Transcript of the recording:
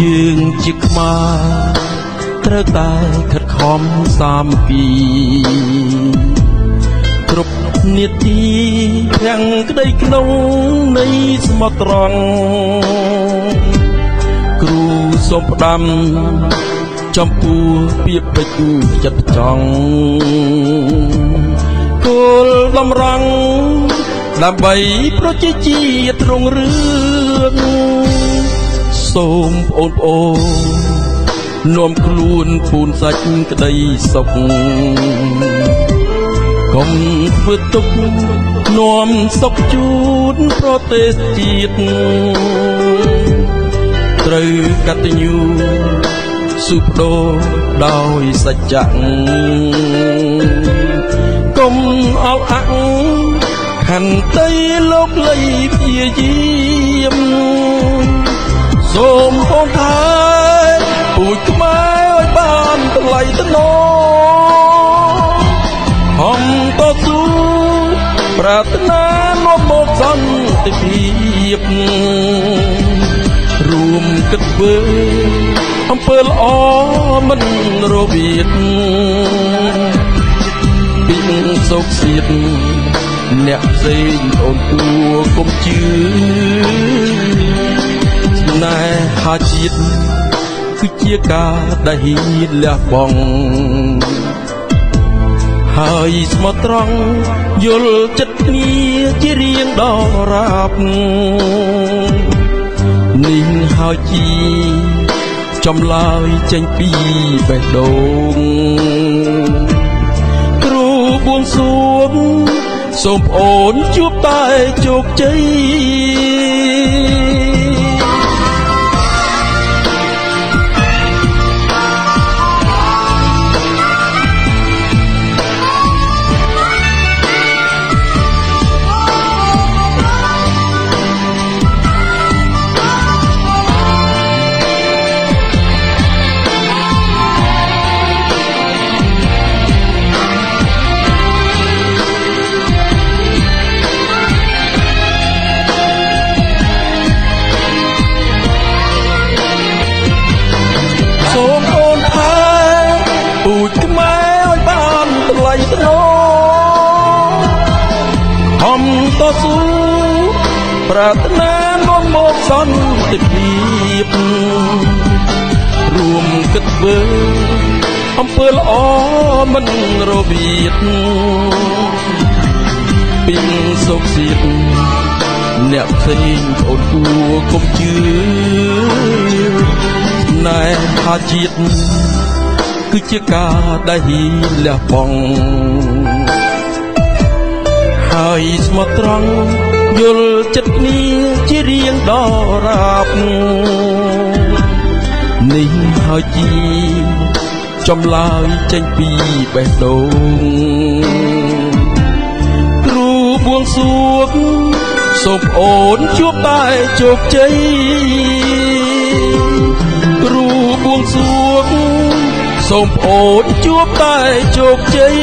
យើងជាខ្មែរត្រូវតែខិតខំសាមគ្គីគ្រប់នាទីទាំងក្តីក្នុងនៃស្មោះត្រង់គ្រូសូមផ្ដាំចំពោះពាក្យពេចន៍ចិត្តចង់គោលតម្រង់ដើម្បីប្រជាជាតិរុងរឿងសូមបងប្អូននាំខ្លួនពូនសាច់ក្តីសុខកុំធ្វើទុកនាំសុខជូនប្រទេសជាតិត្រូវកតញ្ញូសុបដោដោយសច្ចៈកុំអល់អាក់ខន្តីលោកលីព្យាយាមសូមបងថែពូជខ្មែរឲ្យបានតម្លៃថ្នូរហំតស៊ូប្រាថ្នានាំមកសន្តិភាពរួមគិតធ្វើអំពើល្អមិនរបៀបពីសុខសៀតអ្នកផ្សេងអូនទួកុំជឿស្នេហាជាតិគឺជាការដែលហ៊ានលះបង់ហើយស្មោះត្រង់យល់ចិត្តគ្នាជារៀងដល់រាប់នេះហើយជាចម្លើយចេញពីបេះដូងគ្រូបួងសួងសូមប្អូនជួបតែជោគជ័យពូជខ្មែរឲ្យបានតម្លៃថ្នូរហំតស៊ូប្រាថ្នានាំមកសន្តិភាពរួមគិតធ្វើអំពើល្អមិនរបៀបពីសុខសៀតអ្នកផ្សេងអូនគួរកុំជឿណែថាជាតិគឺជាការដែលហ៊ានលះបង់ហើយស្មោះត្រង់យល់ចិត្តគ្នាជារៀងដល់រាប់នេះហើយជាចម្លើយចេញពីបេះដូងគ្រូបួងសួងសូមប្អូនជួបតែជោគជ័យគ្រូបួងសួងសូមប្អូនជួបតែជោគជ័យ